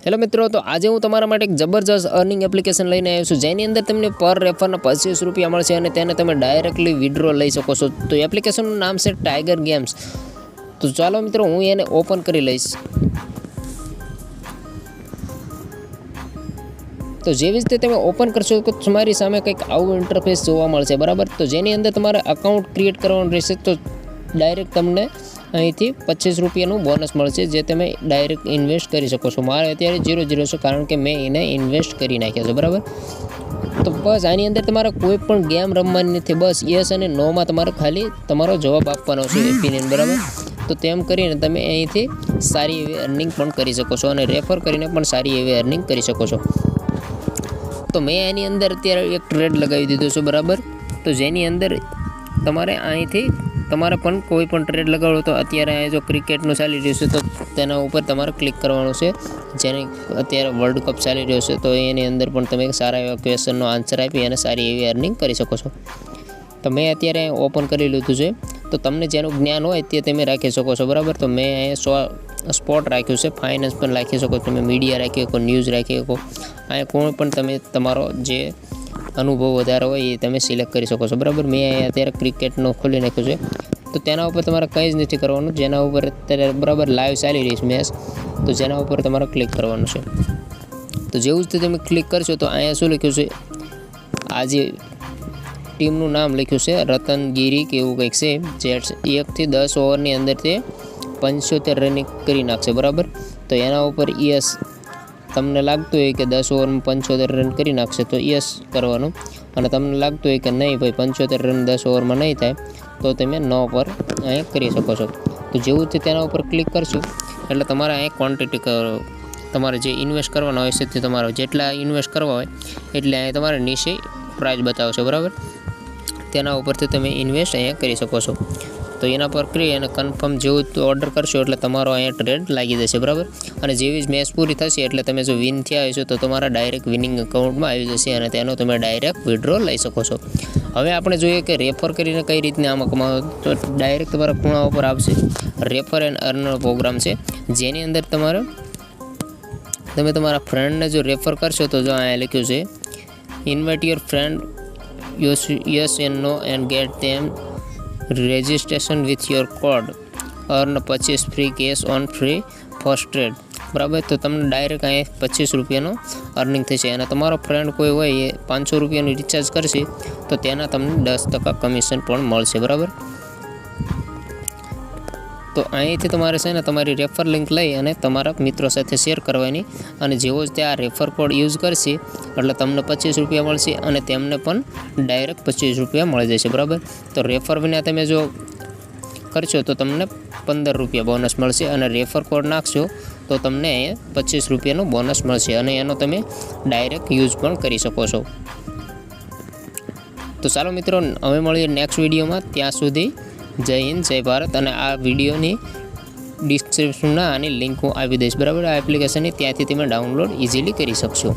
Hello मित्रों, तो आज हूँ तमारा माटे एक जबरदस्त अर्निंग एप्लिकेशन लईने आव्यो छुं, जेनी अंदर तमने पर रेफरना 25 रुपया मळशे अने तेने तमे डायरेक्टली विड्रो लई शको छो। तो एप्लिकेशननुं नाम छे टाइगर गेम्स। तो चालो मित्रों हूँ एने ओपन करी लईश। तो जेवी रीते तमे ओपन करशो तो तमारी सामे कंईक आवुं इंटरफेस जोवा मळशे, बराबर। तो जेनी अंदर तमारे अकाउंट क्रिएट करवानुं रहेशे। तो डायरेक्ट तमने અહીંથી 25 રૂપિયાનું બોનસ મળશે, જે તમે ડાયરેક્ટ ઇન્વેસ્ટ કરી શકો છો। મારે અત્યારે 0 છે, કારણ કે મેં એને ઇન્વેસ્ટ કરી નાખ્યા છે, બરાબર। તો બસ આની અંદર તમારે કોઈ પણ ગેમ રમવાની નથી, બસ યસ અને નોમાં તમારે ખાલી તમારો જવાબ આપવાનો છે, ઓપિનિયન, બરાબર। તો તેમ કરીને તમે અહીંથી સારી એવી અર્નિંગ પણ કરી શકો છો અને રેફર કરીને પણ સારી એવી અર્નિંગ કરી શકો છો। તો મેં આની અંદર અત્યારે એક ટ્રેડ લગાવી દીધો છે, બરાબર। તો જેની અંદર તમારે અહીંથી તમારે પણ કોઈ પણ ટ્રેડ લગાડો તો અત્યારે આ જો ક્રિકેટનું ચાલી રહ્યું છે તો તેના ઉપર તમારે ક્લિક કરવાનું છે, જેને અત્યારે વર્લ્ડ કપ ચાલી રહ્યો છે। તો એની અંદર પણ તમે સારા એવા ક્વેશ્ચનનો આન્સર આપી અને સારી એવી અર્નિંગ કરી શકો છો। તો મેં અત્યારે ઓપન કરી લીધું છે। તો તમને જેનું જ્ઞાન હોય તે તમે રાખી શકો છો, બરાબર। તો મેં અહીંયા સ્પોર્ટ રાખ્યું છે, ફાઇનાન્સ પણ રાખી શકો, તમે મીડિયા રાખી શકો, ન્યૂઝ રાખી શકો। અહીંયા કોઈ પણ તમે તમારો જે અનુભવ વધારે હોય એ તમે સિલેક્ટ કરી શકો છો, બરાબર। મેં અહીંયા અત્યારે ક્રિકેટનો ખોલી નાખ્યું છે। તો તેના ઉપર તમારે કંઈ જ નથી કરવાનું, જેના ઉપર અત્યારે બરાબર લાઈવ ચાલી રહી છે મેચ, તો જેના ઉપર તમારે ક્લિક કરવાનું છે। તો જેવું જ તમે ક્લિક કરશો તો અહીંયા શું લખ્યું છે, આ જે ટીમનું નામ લખ્યું છે રતનગીરી કે એવું કંઈક છે, જે 1 થી 10 ઓવરની અંદર તે 75 રનિંગ કરી નાખશે, બરાબર। તો એના ઉપર યસ તમને લાગતું હોય કે 10 ઓવરમાં 75 રન કરી નાખશે તો યસ કરવાનું, અને તમને લાગતું હોય કે નહીં ભાઈ 75 રન 10 ઓવરમાં નહીં થાય તો તમે નો પર અહીંયા કરી શકો છો। તો જેવું તે તેના ઉપર ક્લિક કરશો એટલે તમારે અહીંયા ક્વોન્ટિટી તમારે જે ઇન્વેસ્ટ કરવાનો હોય છે તે તમારે જેટલા ઇન્વેસ્ટ કરવા હોય એટલે અહીંયા તમારે નીચે પ્રાઇસ બતાવશે, બરાબર। તેના ઉપરથી તમે ઇન્વેસ્ટ અહીંયા કરી શકો છો। તો એના પર કરી અને કન્ફર્મ જેવું ઓર્ડર કરશો એટલે તમારો અહીંયા ટ્રેડ લાગી જશે, બરાબર। અને જેવી જ મેચ પૂરી થશે એટલે તમે જો વિન થયા હશો તો તમારા ડાયરેક્ટ વિનિંગ એકાઉન્ટમાં આવી જશે અને તેનો તમે ડાયરેક્ટ વિડ્રો લઈ શકો છો। હવે આપણે જોઈએ કે રેફર કરીને કઈ રીતના આમાં કમાવો, તો ડાયરેક્ટ તમારા ખૂણા ઉપર આવશે રેફર એન્ડ અર્ન પ્રોગ્રામ છે, જેની અંદર તમે તમારા ફ્રેન્ડને જો રેફર કરશો તો જો અહીંયા લખ્યું છે invite your friend yes and no and get them registration with your code earn 25 free cash on free first trade, બરાબર। તો તમને ડાયરેક્ટ અહીંયા 25 રૂપિયાનો અર્નિંગ થશે અને તમારો ફ્રેન્ડ કોઈ હોય એ 500 રૂપિયાનું રિચાર્જ કરશે તો તેના તમને 10% કમિશન પણ મળશે, બરાબર। તો અહીંથી તમારે છે ને તમારી રેફર લિંક લઈ અને તમારા મિત્રો સાથે શેર કરવાની, અને જેવો જ તે આ રેફર કોડ યુઝ કરશે એટલે તમને 25 રૂપિયા મળશે અને તેમને પણ ડાયરેક્ટ 25 રૂપિયા મળી જશે, બરાબર। તો રેફર વિના તમે જો કરશો તો તમને 15 રૂપિયા બોનસ મળશે અને રેફર કોડ નાખશો તો તમને અહીંયા 25 રૂપિયાનું બોનસ મળશે અને એનો તમે ડાયરેક્ટ યુઝ પણ કરી શકો છો। તો ચાલો મિત્રો હવે મળીએ નેક્સ્ટ વિડીયોમાં, ત્યાં સુધી જય હિન્દ, જય ભારત। અને આ વિડીયોની ડિસ્ક્રિપ્શનમાં આની લિંક હું આપી દઈશ, બરાબર। આ એપ્લિકેશનની ત્યાંથી તમે ડાઉનલોડ ઇઝીલી કરી શકશો।